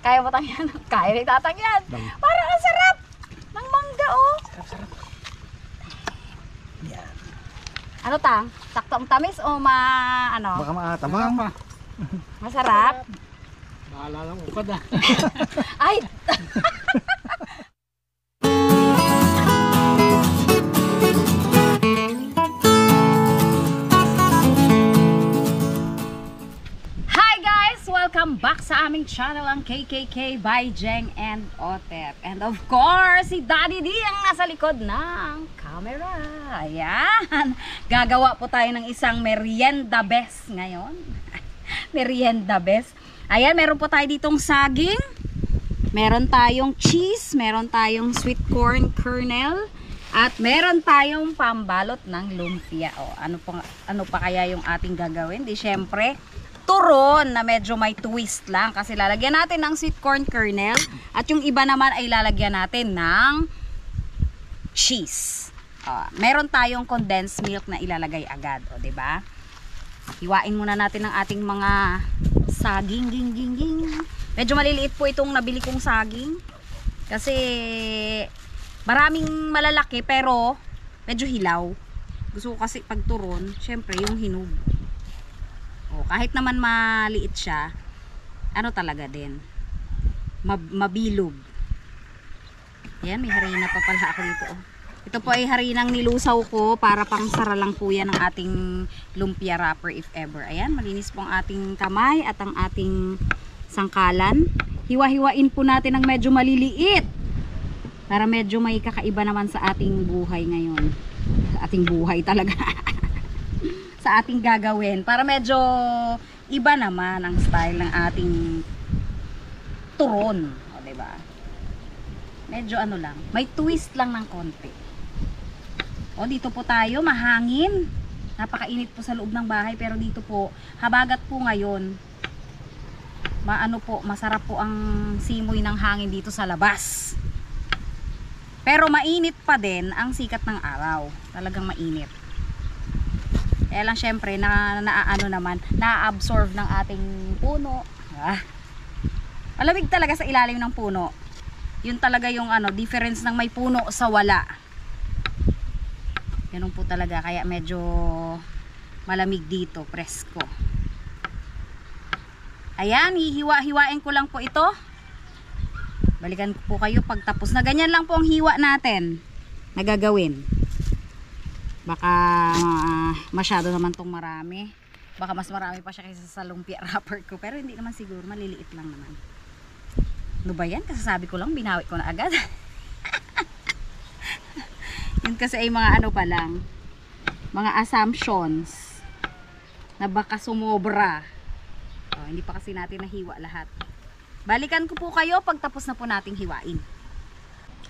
Kaya mo tangyan? Kaya ni tatangyan. Parang ang sarap ng mangga, oh. Sarap. Yan. Ano tang? Sakto ang tamis o ano? Baka maatabang. Masarap? Bahala lang ukad ah. Ay! Welcome back sa aming channel, ang KKK by Jeng and Otep. And of course, si Daddy D ang nasa likod ng camera. Ayan. Gagawa po tayo ng isang merienda best ngayon. Merienda best. Ayan, meron po tayo ditong saging. Meron tayong cheese. Meron tayong sweet corn kernel. At meron tayong pambalot ng lumpia. O, ano pa kaya yung ating gagawin? Di syempre, turon na medyo may twist lang kasi lalagyan natin ng sweet corn kernel at yung iba naman ay lalagyan natin ng cheese. Meron tayong condensed milk na ilalagay agad, o diba? Hiwain muna natin ang ating mga saging, Medyo maliliit po itong nabili kong saging kasi maraming malalaki pero medyo hilaw. Gusto ko kasi pag turon, syempre yung hinog. Kahit naman maliit siya, ano talaga din, mabilog. Yan, may harina pa pala ako dito. Ito po ay harinang nilusaw ko para pang sara lang po yan ng ating lumpia wrapper if ever. Ayan, malinis po ang ating kamay at ang ating sangkalan. Hiwa-hiwain po natin ng medyo maliliit para medyo may kakaiba naman sa ating buhay ngayon. Ating buhay talaga. Sa ating gagawin para medyo iba naman ang style ng ating turon, o diba? Medyo ano lang, may twist lang ng konti. O dito po tayo, mahangin. Napakainit po sa loob ng bahay pero dito po habagat po ngayon. Masarap po ang simoy ng hangin dito sa labas. Pero mainit pa din ang sikat ng araw. Talagang mainit. Kaya lang syempre na-absorb ng ating puno. Malamig talaga sa ilalim ng puno. Yun talaga yung difference ng may puno sa wala. Ganun po talaga, kaya medyo malamig dito, presko. Ayan, hihiwa-hiwain ko lang po ito. Balikan ko po kayo pag tapos na. Ganyan lang po ang hiwa natin na gagawin. Baka masyado naman tong marami. Baka mas marami pa siya kaysa sa lumpia wrapper ko. Pero hindi naman siguro, maliliit lang naman. Ano ba yan? Kasasabi ko lang, binawi ko na agad. Yun kasi ay mga pa lang, mga assumptions na baka sumobra. Hindi pa kasi natin nahiwa lahat. Balikan ko po kayo pag tapos na po nating hiwain.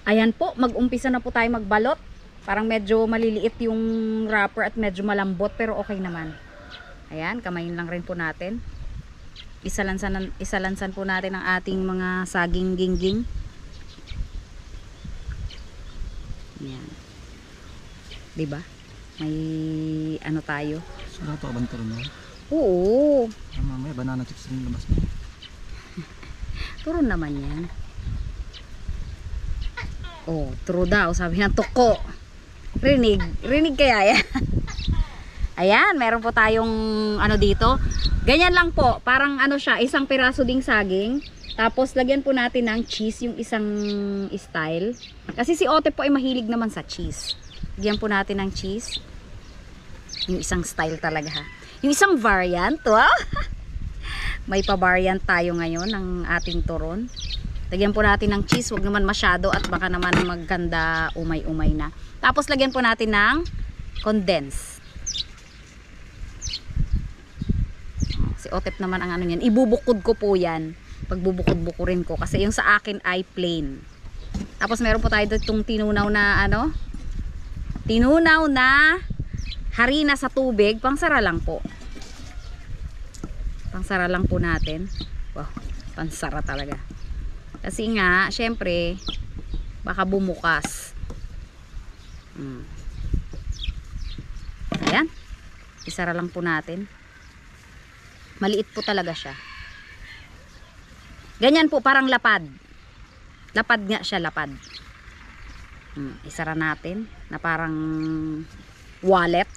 Ayan po, mag-umpisa na po tayo magbalot. Parang medyo maliliit yung wrapper at medyo malambot pero okay naman. Ayan, kamayin lang rin po natin. Isalansan po natin ang ating mga saging gingging. Ayan. Diba? May tayo. Sarap ito ka turon mo? Oo. Mamaya banana chips rin labas mo. Turon naman yan. True daw. Sabi ng tuko. Rinig kaya yan. Ayan, meron po tayong dito. Ganyan lang po, parang siya, isang piraso ding saging. Tapos lagyan po natin ng cheese, yung isang style. Kasi si Ote po ay mahilig naman sa cheese. Lagyan po natin ng cheese. Yung isang style talaga ha. Yung isang variant, wow. May pa-variant tayo ngayon ng ating turon. Lagyan po natin ng cheese, wag naman masyado at baka naman magganda umay-umay na. Tapos lagyan po natin ng condense. Si Otep naman ang yan. Ibubukod ko po yan. Pagbubukod-bukurin ko. Kasi yung sa akin ay plain. Tapos meron po tayo itong tinunaw na tinunaw na harina sa tubig. Pangsara lang po. Pangsara lang po natin. Wow, pansara talaga. Kasi nga, syempre, baka bumukas. Ayan. Isara lang po natin. Maliit po talaga siya. Ganyan po, parang lapad. Lapad nga siya, lapad. Isara natin na parang wallet.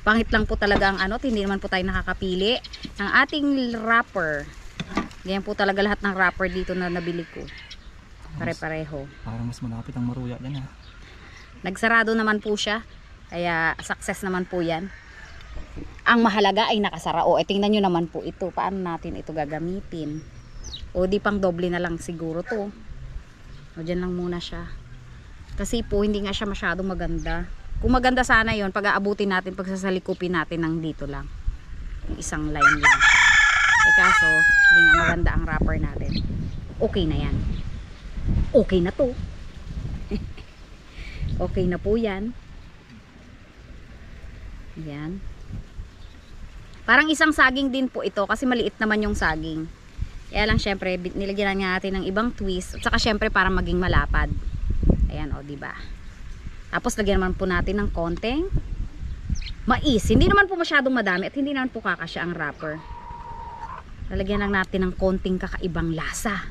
Pangit lang po talaga ang ano, hindi naman po tayo nakakapili. Ang ating wrapper. Ganyan po talaga lahat ng wrapper dito na nabili ko. Pare-pareho. Parang mas malapit ang maruya yan, ha. Nagsarado naman po siya. Kaya success naman po yan. Ang mahalaga ay nakasara. O, tingnan nyo naman po ito. Paano natin ito gagamitin? O, di pang doble na lang siguro to. O, dyan lang muna siya. Kasi po, hindi nga siya masyadong maganda. Kung maganda sana yon, pag-aabutin natin, pagsasalikupin natin ng dito lang. Yung isang line lang. Kaso, hindi nga maganda ang wrapper natin. Okay na yan. Okay na to. Okay na po yan. Yan. Parang isang saging din po ito kasi maliit naman yung saging. Kaya lang syempre nilagyan na natin ng ibang twist at saka syempre para maging malapad. Ayan o, diba? Tapos lagyan naman po natin ng konting mais. Hindi naman po masyadong madami at hindi naman po kakasya ang wrapper. Lalagyan lang natin ng konting kakaibang lasa.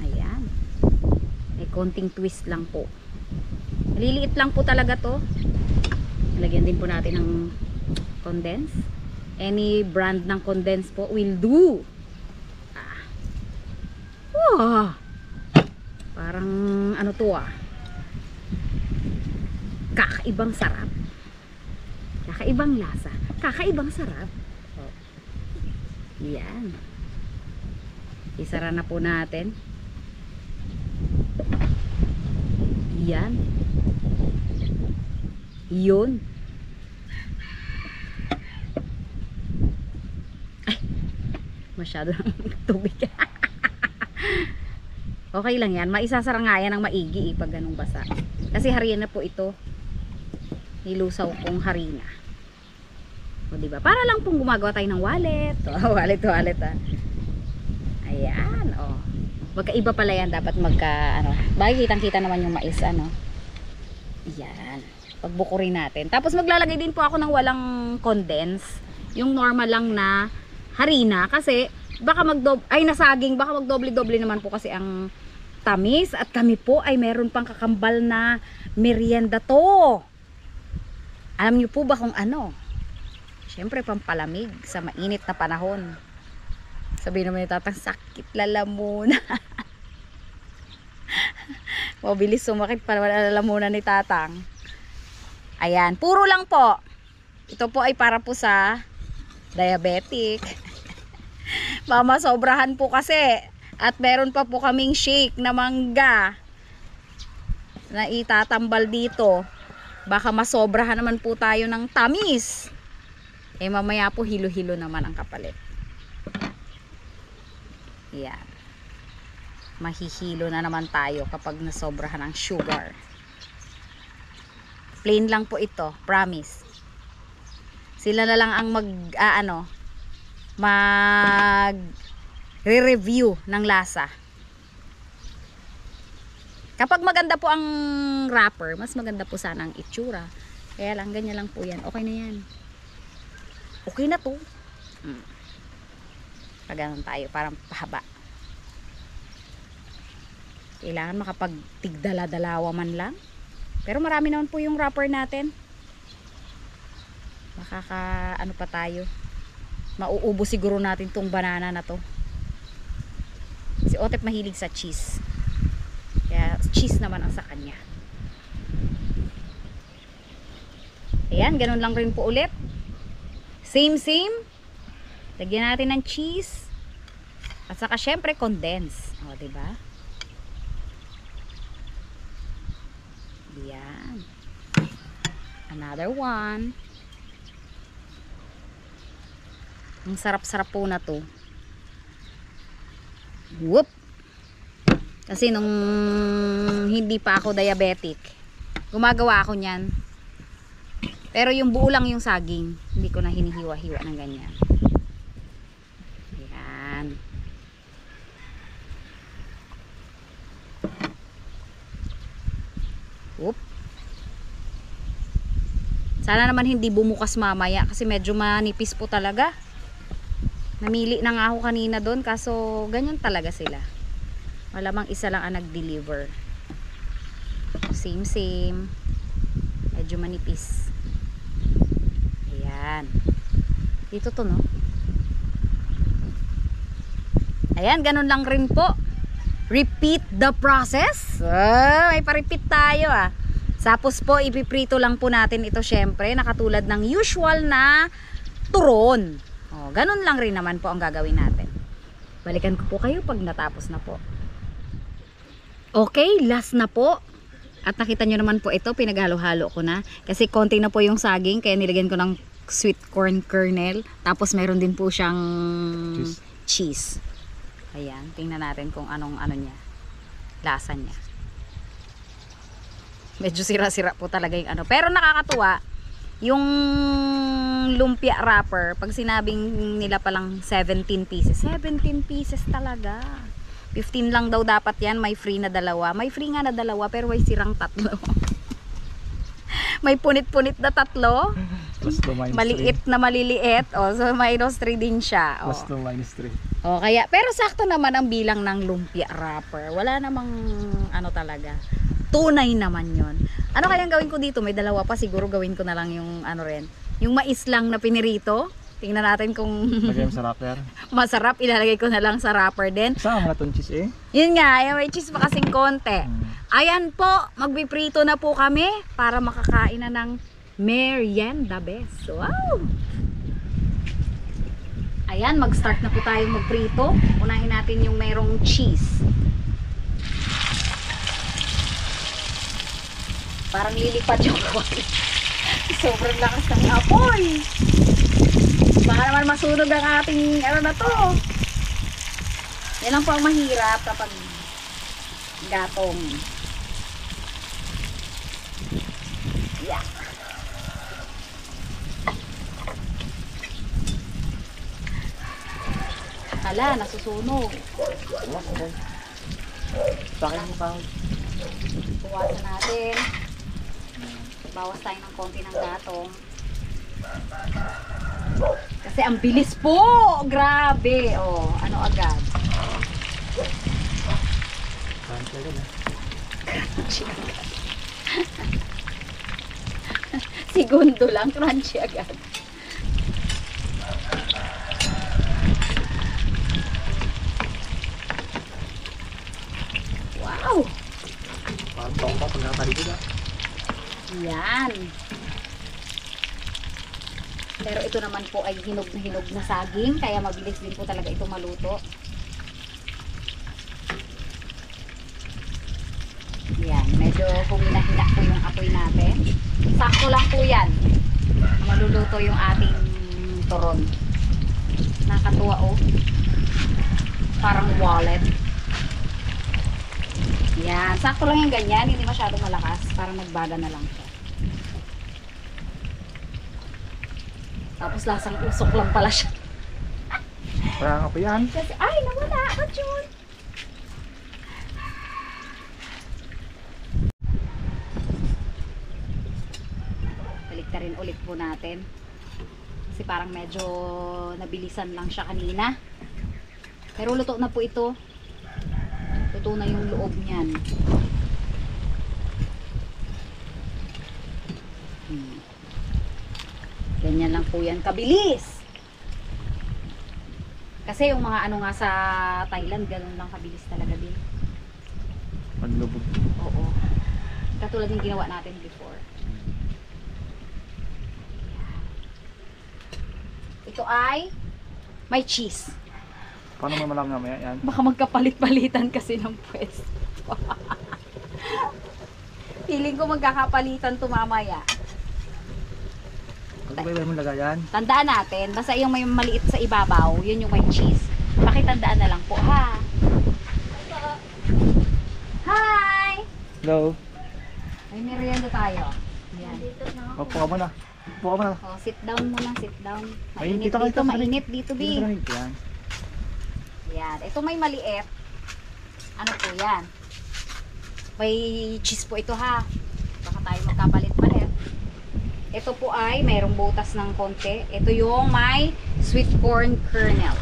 Ayan. May konting twist lang po. Maliliit lang po talaga to. Lagyan din po natin ng condense. Any brand ng condense po will do. Parang ano to kakaibang sarap, kakaibang lasa, kakaibang sarap. Yan. Isara na po natin. Yan. Yun. Masyado ng tubig. Okay lang yan. Maisasara nga yan ng maigi pag ganung basa. Kasi harina po ito. Nilusaw kong harina. O diba? Para lang pong gumagawa tayo ng wallet. Wallet. Ayan. O. Magkaiba pala yan. Dapat bagay kitang-kita naman yung mais. Ayan. Pagbukurin natin. Tapos maglalagay din po ako ng walang condense. Yung normal lang na harina kasi baka nasaging, baka magdoble-doble naman po kasi ang tamis at kami po ay meron pang kakambal na merienda to. Alam niyo po ba kung ano? Siyempre pampalamig sa mainit na panahon. Sabihin naman ni Tatang, sakit lalamunan. Mabilis sumakit pa naman lalamunan ni Tatang. Ayan, puro lang po. Ito po ay para po sa diabetic. Mama, sobrahan po kasi. At meron pa po kaming shake na mangga na itatambal dito. Baka masobrahan naman po tayo ng tamis. Mamaya po hilo-hilo naman ang kapalit. Yan. Mahihilo na naman tayo kapag nasobrahan ng sugar. Plain lang po ito, promise. Sila na lang ang re-review ng lasa. Kapag maganda po ang wrapper, mas maganda po sana ang itsura. Kaya lang, ganyan lang po yan. Okay na yan. Okay na to. Paganon tayo, parang pahaba. Kailangan makapagtigdala-dalawa man lang. Pero marami naman po yung wrapper natin. Pa tayo. Mauubos siguro natin tong banana na to. Si Otep mahilig sa cheese. Kaya cheese naman ang sa kanya. Ayan, ganun lang rin po ulit. Same. Lagyan natin ng cheese. At saka syempre condense. O, diba? Ayan. Another one. Ang sarap-sarap po na to. Whoop! Kasi nung hindi pa ako diabetic, gumagawa ako niyan. Pero yung buo lang yung saging, hindi ko na hinihiwa-hiwa ng ganyan. Ayan. Whoop! Sana naman hindi bumukas mamaya kasi medyo manipis po talaga. Namili na nga ako kanina doon kaso ganyan talaga sila. Malamang isa lang ang nag-deliver. Same. Medyo manipis. Ayan. Dito to, no? Ayan, ganun lang rin po. Repeat the process. May pa-repeat tayo ah. Tapos po, ipiprito lang po natin ito syempre, nakatulad ng usual na turon. Ganun lang rin naman po ang gagawin natin. Balikan ko po kayo pag natapos na po. Okay, last na po. At nakita nyo naman po ito, pinaghalo-halo ko na. Kasi konti na po yung saging, kaya nilagyan ko ng sweet corn kernel. Tapos meron din po siyang cheese. Ayan, tingnan natin kung anong niya. Lasa niya. Medyo sira-sira po talaga yung ano. Pero nakakatuwa, yung lumpia wrapper, pag sinabing nila palang 17 pieces. 17 pieces talaga. 15 lang daw dapat yan, may free na dalawa. May free nga na dalawa, pero may sirang tatlo. May punit-punit na tatlo. Plus 2 minus 3. Maliit na maliliit. So minus 3 din siya. Plus 2 minus 3. Kaya, pero sakto naman ang bilang ng lumpia wrapper. Wala namang ano talaga. Tunay naman yon. Ano kayang gawin ko dito? May dalawa pa. Siguro gawin ko na lang yung ano rin. Yung mais lang na pinirito. Tingnan natin kung Lagay mo sa wrapper. masarap. Ilalagay ko na lang sa wrapper din. Saan mga cheese eh? Yun nga, may cheese pa kasing konti. Ayan po, magbiprito na po kami para makakain na ng merienda best. Wow! Ayan, mag-start na po tayong magprito. Unahin natin yung mayroong cheese. Parang lilipad yung apoy. Sobrang lakas ng apoy. Baka naman masunog ang ating ano na to. Yan lang po ang mahirap kapag gatong. Yeah. Hala, nasusunog. Sakin mo pa. Buwasan natin. Bawas tayo ng konti ng gatong. Kasi ang bilis po! Grabe! Ano agad? Crunchy agad eh. Segundo lang, crunchy agad. Wow! Parang taong pa pag nakataligid ah. Yan. Pero ito naman po ay hinog na saging, kaya mabilis din po talaga ito maluto. Yan, medyo humina-hina po yung apoy natin. Sakto lang po yan. Maluluto yung ating turon. Nakatuwa oh. Parang wallet. Yan, sakto lang yung ganyan, hindi masyadong malakas. Parang nagbaga na lang siya. Tapos lasang usok lang pala siya. Parang ako yan. Kasi, ay, nawala. Ba't yun? Baliktarin ulit po natin. Kasi parang medyo nabilisan lang siya kanina. Pero luto na po ito. Luto na yung loob niyan. Ganyan lang po yan kabilis. Kasi yung mga ano nga sa Thailand, ganun lang kabilis talaga din. Paglubog. Oo. Katulad yung ginawa natin before. Ito ay may cheese. Paano mo malaman mamaya yan? Baka magkapalit-palitan kasi ng pwesto. Feeling ko magkakapalitan to mamaya. Pag ba mo lagayan? Tandaan natin, basta yung may maliit sa ibabaw, yun yung may cheese. Pakitandaan na lang po, ha? Hi! Hello? May merienda tayo. Yan. Opo ka muna. Opo ka muna. Sit down muna, sit down. Ayun, Mainit dito ka, dito, dito, mainit dito, Dito Bi. ka rin. Yan. Yan. Ito may maliit. Ano po yan? May cheese po ito, ha? Baka tayo magkapalit-palit. Ito po ay mayroong butas ng konti. Ito yung may sweet corn kernel.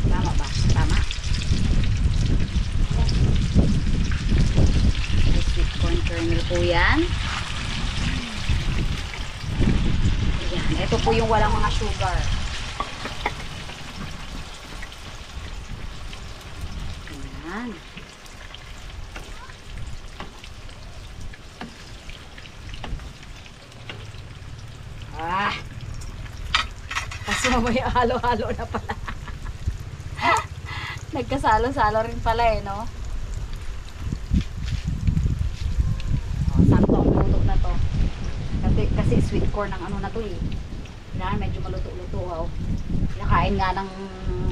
Tama ba? Tama. May sweet corn kernel po yan. Ayan. Ito po yung walang mga sugar. Ayan. Ah. Kasi mamaya halo-halo na pala. Nagkasalo-salo rin pala eh, no? Oh, sakto ang luto na to. Kasi sweet corn ang ano na to eh. Kailangan medyo maluto-luto. Oh. Kinakain nga ng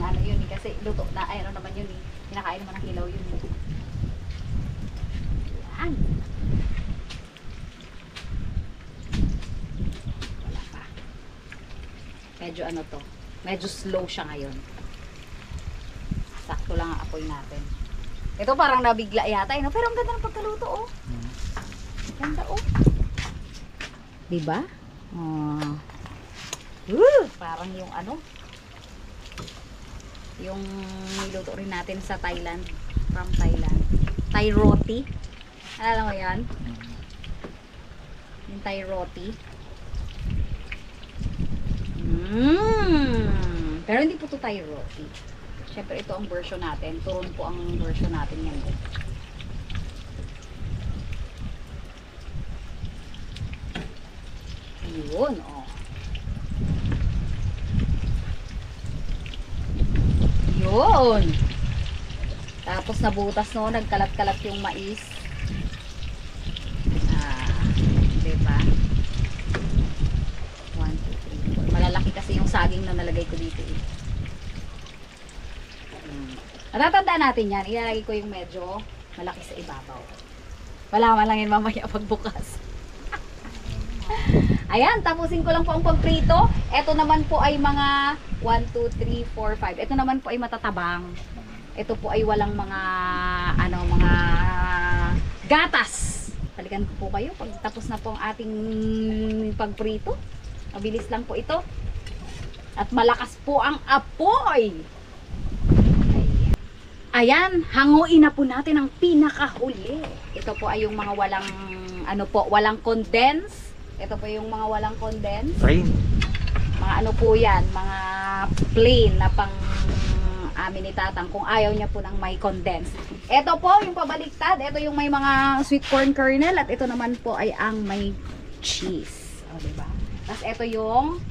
ano yun eh. Kasi luto na, ay ano naman yun eh. Kinakain naman ng hilaw yun eh. Yan. Wala pa. Medyo ano to. Medyo slow siya ngayon. Sakto lang ang apoy natin. Ito parang nabigla yata, no? Pero ang ganda ng pagkaluto, oh. Ganda, oh. Diba? Oh. Parang yung ano, yung niluto rin natin sa Thailand, from Thailand. Thai roti. Alam mo yan? Yung Thai roti. Pero hindi po ito Thai roti. Siyempre ito ang version natin. Turon po ang version natin yan. Yun, oh. Yun. Tapos nabutas, no, nagkalat-kalat yung mais. Diba? 1, 2, 3, 4. Malalaki kasi yung saging na nalagay ko dito eh. Natatandaan natin yan. Ilalagay ko yung medyo malaki sa ibabaw. Malaman lang yun mamaya pagbukas. Ayan, tapusin ko lang po ang pagprito. Ito naman po ay mga 1, 2, 3, 4, 5. Ito naman po ay matatabang. Ito po ay walang mga ano, mga gatas. Balikan ko po kayo pag tapos na po ang ating pagprito. Mabilis lang po ito. At malakas po ang apoy. Ayan, hanguin na po natin ang pinakahuli. Ito po ay yung mga walang ano po, walang condense. Ito po yung mga walang condense. Plain. Mga ano po yan, mga plain na pang amin ni Tatang kung ayaw niya po ng may condense. Ito po yung pabaliktad. Ito yung may mga sweet corn kernel at ito naman po ay ang may cheese. O, diba? Tapos ito yung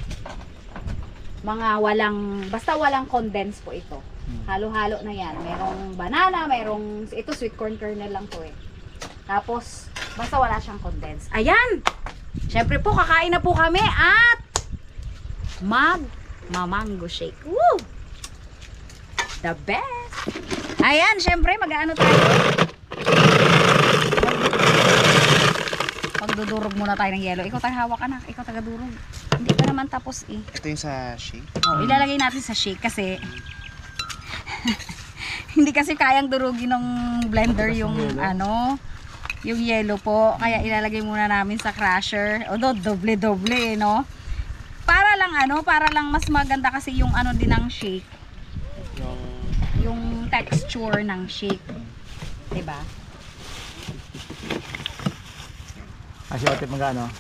mga walang, basta walang condense po ito. Halo-halo na yan. Merong banana, merong, ito sweet corn kernel lang po eh. Tapos, basta wala siyang condense. Ayan! Siyempre po, kakain na po kami at mag-mamango shake. Woo! The best! Ayan, siyempre, mag-ano tayo? Pagdudurog muna tayo ng yelo. Ikaw tayo hawak anak, ikaw taga-durog. Hindi pa naman tapos eh. Ito yung sa shake? Oh, ilalagay natin sa shake kasi hindi kasi kayang durugin ng blender yung ano, yung yelo po. Kaya ilalagay muna namin sa crusher. O doble-doble eh, no? Para lang ano, para lang mas maganda kasi yung ano din ng shake. Yung texture ng shake. Diba? Kasi ate magano?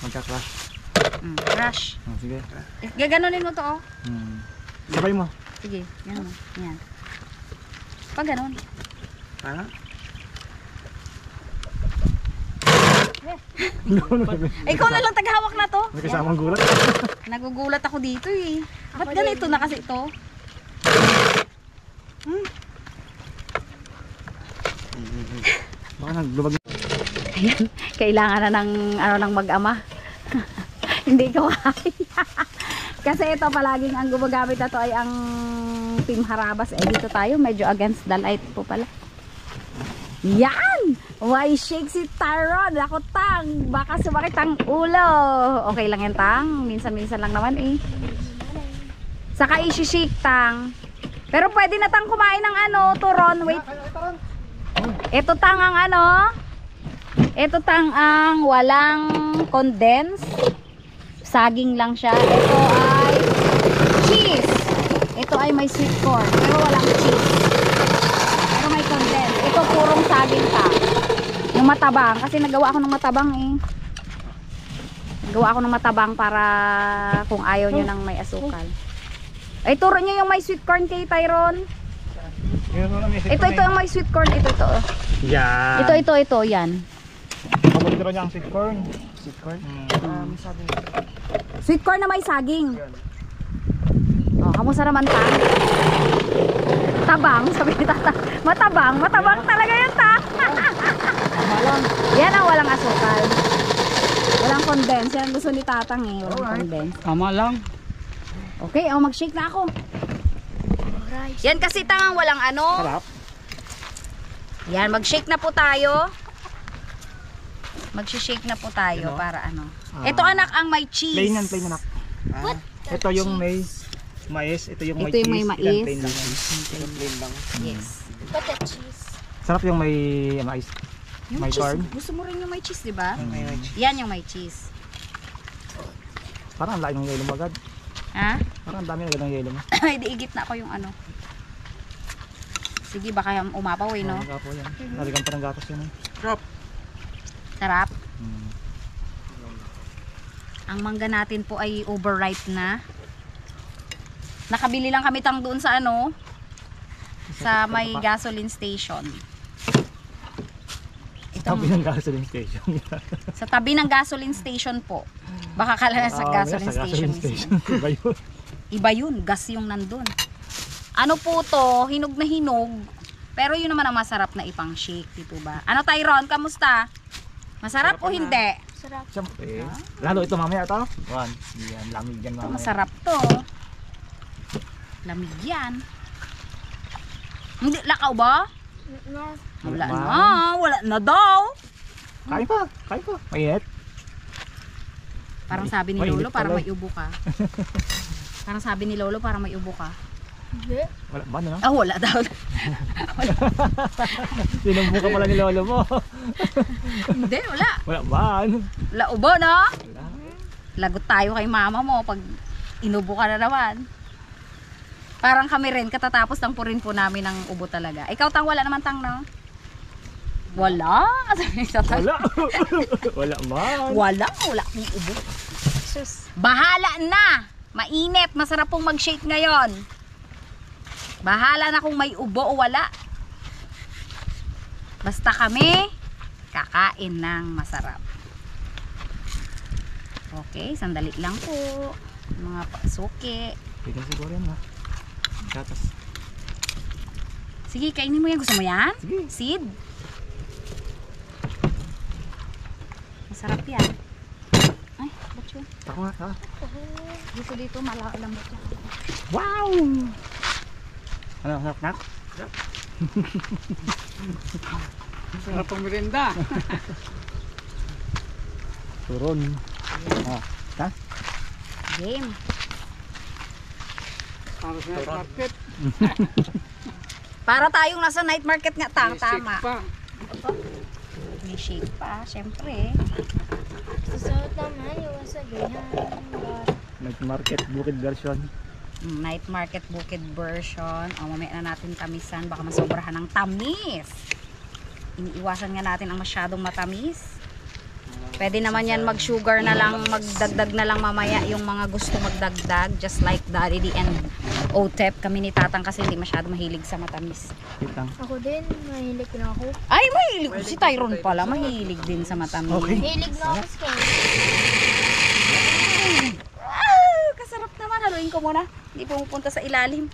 Magka-crush. Crush. Oh, sige. Gaganunin mo to, oh. Sabay mo. Sige, ganun. Yan. Pag ganun. Ano? Ikaw na lang taghawak na to. May kasamang gulat. Nagugulat ako dito eh. Ba't ganito na kasi ito? Baka naglubag. Ayan, kailangan na ng ano ng mag-ama. Hindi ko kaya. Kasi ito palaging ang gumagamit na to ay ang Team Harabas. Eh dito tayo medyo against the light po pala. Yan! Why shake si Tyron? Ako tang, baka sumakit ang ulo. Okay lang yan tang, minsan-minsan lang naman eh. Saka isi-shake tang. Pero pwede na tang kumain ng ano, turon. Wait. Ito tang ang ano? Ito tang ang walang condense. Saging lang siya. Ito ay cheese. Ito ay may sweet corn. Pero walang cheese. Pero may condensed. Ito purong saging pa. Yung matabang. Kasi nagawa ako ng matabang eh. Nagawa ako ng matabang para kung ayaw nyo ng may asukal. Ay, turo nyo yung may sweet corn kay Tyron. Ito ang may sweet corn. Ito. Yan. Ito. Yan. Paborito rin niya ang sweet corn. Sweet corn? Sweet corn na may saging. Oh, kamusta naman ta? Tabang, sabi ni tata. Matabang talaga yan ta. Yan ang walang asukal. Walang condense. Yan ang gusto ni tatang eh. Walang condense. Tama lang. Okay, mag-shake na ako. Yan kasi tangang walang ano. Sarap. Yan, mag-shake na po tayo. Mag-shake na po tayo para ano. Ito anak ang may cheese. Plain anak. What? Ito yung may mais, ito yung may Ito cheese. yung may mais. Ilan plain lang yan. Plain lang. Yes. But the cheese. Sarap yung may mais. Yung May cheese. corn? Gusto mo rin yung may cheese, di ba? May cheese. Yan yung may cheese. Parang ang laki ng yelo mo agad. Ha? Parang ang dami agad ng yelo mo. Ay, diigit na ako yung ano. Sige, baka umapaw eh, no? Ang gapo yan. Naligan pa ng gatas yun eh. Sarap. Ang mangga natin po ay overripe na. Nakabili lang kami tang doon sa ano, sa may gasoline station. Sabi ng gasoline station. Sa tabi ng gasoline station po. Baka kala sa gasoline station mismo. Iba yun. Iba yun, gas yung nandun. Ano po to, hinog na hinog. Pero yun naman ang masarap na ipang shake, dito ba? Ano Tyron, kamusta? Masarap o hindi? Sarap. Siyempre. Lalo ito mamaya ito. Yan. Yan. Lamig yan mamaya. Masarap to. Lamig yan. Hindi, lakaw ba? No. Wala na, wala na daw. Kain pa. Kain pa. Mainit. Parang sabi ni Mainit Lolo, parang pala. may ubo ka. Parang sabi ni Lolo, parang may ubo ka. Hindi. Wala ba na? Ah, wala daw. Sinumbo ka pala ni lolo mo. Hindi, wala. Wala ba? Wala ubo, no? Wala. Lagot tayo kay mama mo pag inubo ka na naman. Parang kami rin, katatapos ng purin po namin ng ubo talaga. Ikaw tang wala naman tang, no? Wala. Wala. Wala man. Wala akong ubo. Sus. Bahala na. Mainit, masarap pong mag-shake ngayon. Bahala na kung may ubo o wala. Basta kami kakain ng masarap. Okay, sandali lang po. Mga suki. Pwede siguro yan ha. Gatas. Sige, kainin mo yan. Gusto mo yan? Sige. Seed? Masarap yan. Ay, ba't yun? Ako nga ha. Dito, malambot yan. Wow! Ano, sarap na? Sarap ang merinda. Turon. Ah, ha? Game. Para sa night market. Para tayong nasa night market nga, May shake tama. pa. May shake pa, syempre. Susunod naman yung sa ganyan. Night market, bukid version. Night market bukid version. O, mamaya na natin tamisan. Baka masobrahan ng tamis. Iniiwasan nga natin ang masyadong matamis. Pwede naman yan mag-sugar na lang, magdagdag na lang mamaya yung mga gusto magdagdag. Just like Daddy D and Otep. Kami ni Tatang kasi hindi masyado mahilig sa matamis. Wait lang. Ako din, mahilig na ako. Ay, mahilig. Si Tyron pala, mahilig din sa matamis. Okay. Mahilig na ako sa candy. Kasarap naman. Haluin ko muna. Hindi pumupunta sa ilalim.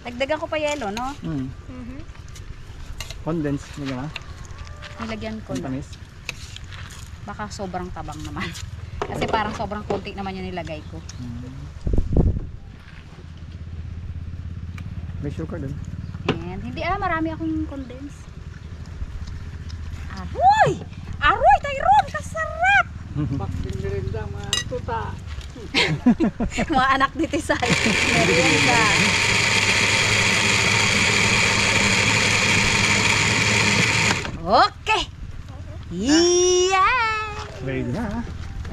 Dagdagan ko pa yelo, no? Condensed mo na. Nilagyan ko Ang na. tamis. Baka sobrang tabang naman. Kasi parang sobrang konti naman yung nilagay ko. May sugar dun. And hindi marami akong condense. Aroy! Aroy, Tyron! Kasarap! Bakit merinda, mga tuta. Mga anak ni Tisay. Merienda. Okay! Yeah! Ready na ha.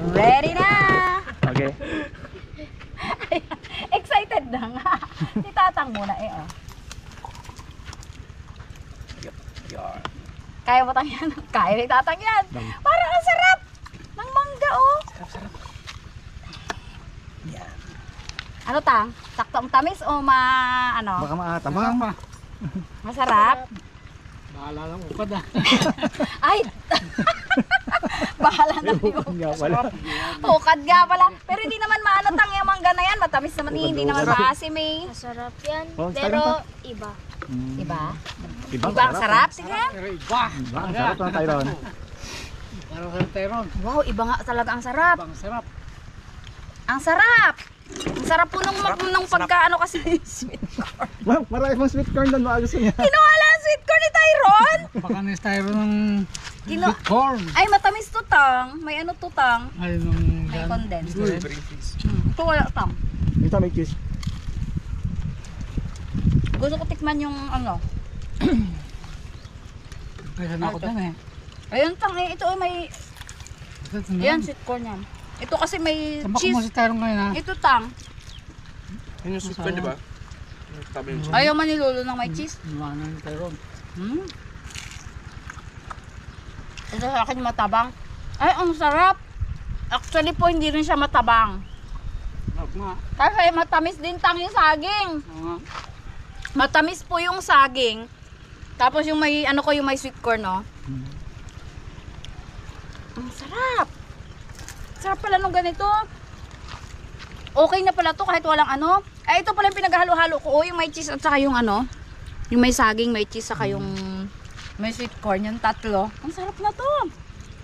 Ready na! Okay. Excited na nga. Si Tatang muna eh, oh. Yan. Kaya mo tang yan? Kaya ni Tatang yan. Parang ang sarap ng mangga, oh. Sarap. Yan. Ano tang? Saktong tamis o ano? Baka maatabang. Tama pa. Masarap? Bahala lang ukad ah. Ay! Bahala na yun. Nga pala. Tukad nga pala. Pero hindi naman maano tang yung mangga na yan. Matamis naman eh. Hindi naman maasim eh. Masarap yan. Oh, Pero sarap iba. Diba? Ibang Diba ang sarap? Sige. Pero iba. Ang sarap ng Tyron. Pero sa Tyron. Wow, iba nga talaga ang sarap. Ibang sarap. Ang sarap! Ang sarap po nung pagka ano kasi sweet corn. Ma'am, marami pang sweet corn doon. Baka gusto niya. Kinuha lang ang sweet corn ni Tyron! Baka ni Tyron ng Kino sweet corn. Ay, matamis to tang. May ano to tang. Ay, nung May condensed. Strawberry freeze. Ito wala tang. Ito may cheese. Gusto ko tikman yung ano. Kaya na ako dyan eh. Ayun tang eh. Ito ay may... Ito na. Ayan, sweet corn yan. Ito kasi may Tambak mo cheese. si Tyron ngayon ha. Ito tang. Yun yung sweet corn, di ba? Yung tabi yung Ayaw man ni Lolo ng may cheese. Iwanan ni Tyron. Hmm. Ito sa akin matabang. Ay, ang sarap. Actually po, hindi rin siya matabang. Sarap nga. Kasi matamis din tang yung saging. Oo nga. Matamis po yung saging. Tapos yung may, ano ko, yung may sweet corn, no? Ang sarap. Sarap pala nung ganito. Okay na pala to kahit walang ano. Eh, ito pala yung pinaghalo-halo ko. Oh, yung may cheese at saka yung ano. Yung may saging, may cheese, saka yung may sweet corn. Yung tatlo. Ang sarap na to.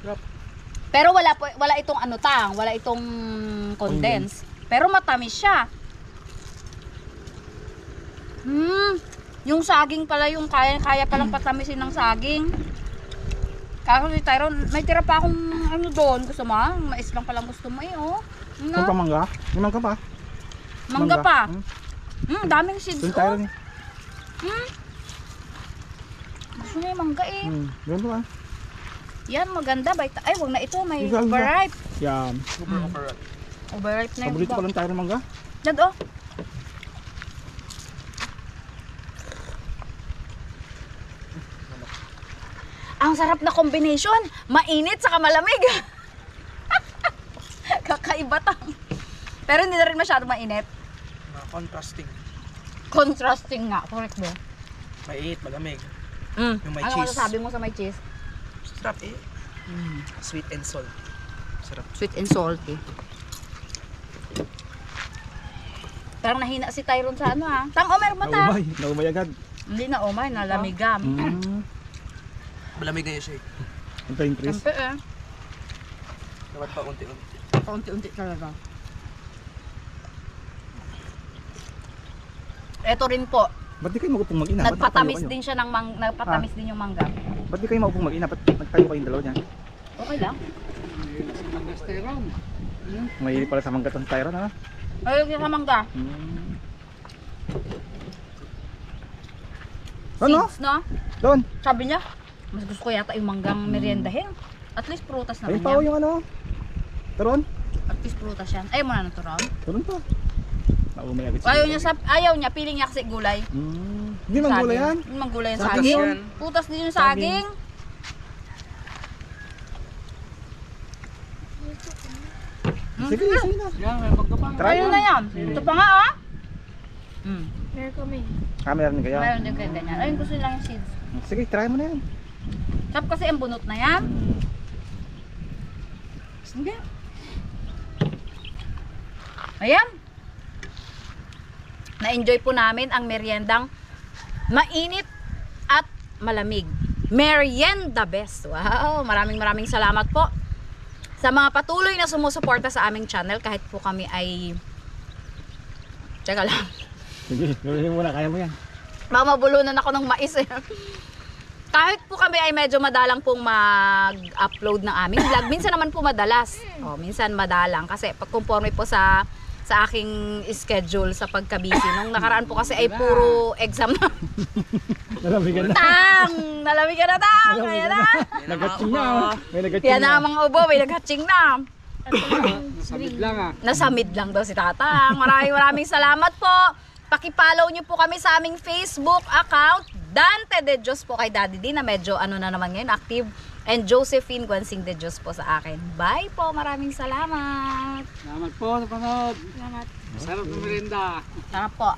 Sarap. Pero wala itong ano tang. Wala itong condense. Pero matamis siya. Yung saging pala yung kaya palang patamisin ng saging. Kaso si Tyron, may tira pa akong ano doon. Gusto mo? Mais lang palang gusto mo eh, oh. Ito No? pa mangga. May mangga pa. Mangga pa. Hmm. Daming seeds, Yung oh. Tyron eh. Gusto niya yung mangga eh. Ganun to ah. Yan, maganda. Ay, wag na ito. May Igal na. overripe. Yan. Overripe na yung Paborito iba. ko lang Tyron mangga. Dad, oh. Ang sarap na combination. Mainit saka malamig. Kakaiba tang. Pero hindi na rin masyado mainit. contrasting. Contrasting nga. Correct mo. Mait, malamig. Yung may Ano cheese. masasabi mo sa may cheese? Sarap eh. Sweet and salt. Sarap. Sweet and salty. Parang nahina si Tyron sa ano ha. Tang omer mo ta. Naumay. Naumay agad. Hindi na omay, nalamigam. Malamig na yun siya eh. Ito yung Chris. Siyempre eh. Dapat pa unti-unti. Paunti-unti talaga. Ito rin po. Ba't di kayo mag-upong mag-ina? Ba't Nagpatamis nagtayo kayo? din siya ng nagpatamis din yung mangga. Ba't di kayo mag-upong mag-ina? Ba't nagtayo kayong dalawa niyan? Okay lang. Si Mangas Tyron. May pala sa mangga itong Tyron ha? Ayun yung sa mangga. Ano? Seeds, no? Doon. Sabi niya, mas gusto ko yata yung manggang meriendahin. At least prutas naman Ayun pa yan. yung ano. Taron. At least prutas yan. Ayaw mo na ito, Ron. Taron pa. Naumay agad Ayaw niya, piling niya kasi gulay. Hindi manggula Saging. yan. Hindi manggulay yung Saging saging. yan. Putas din yung saging. Sige, sige na. Yan, may magkapang. Try Ayun mo. na yan. Ito pa nga ah. Meron kami. Meron din kayo. Mayroon din kayo ganyan. Ayun, gusto lang yung seeds. Sige, try mo na yan. Sarap kasi ang bunot na yan. Sige. Ayan. Na-enjoy po namin ang meriendang mainit at malamig. Merienda best. Wow, maraming salamat po sa mga patuloy na sumusuporta sa aming channel kahit po kami ay teka lang. Sige, gawin mo muna. Kaya mo yan. Baka mabulunan ako ng mais eh. Kahit po kami ay medyo madalang pong mag-upload ng aming vlog. Minsan naman po madalas. Minsan madalang. Kasi pagkonforme po sa aking schedule sa pagka-busy. Nung nakaraan po kasi ay puro exam na. Nalamigan na. Tang! Nalamigan na tang! Kaya na! Nagkatching na. May Kaya nagkatching na ang mga ubo, may naghatching na. Nasamid lang ah. Nasamid lang daw si Tatang. Maraming salamat po. Paki-follow niyo po kami sa aming Facebook account. Dante de Dios po kay Daddy D na medyo ano na naman ngayon, active. And Josephine Guansing de Dios po sa akin. Bye po. Maraming salamat. Salamat po sa panood. Salamat. Masarap na merienda. Salamat po.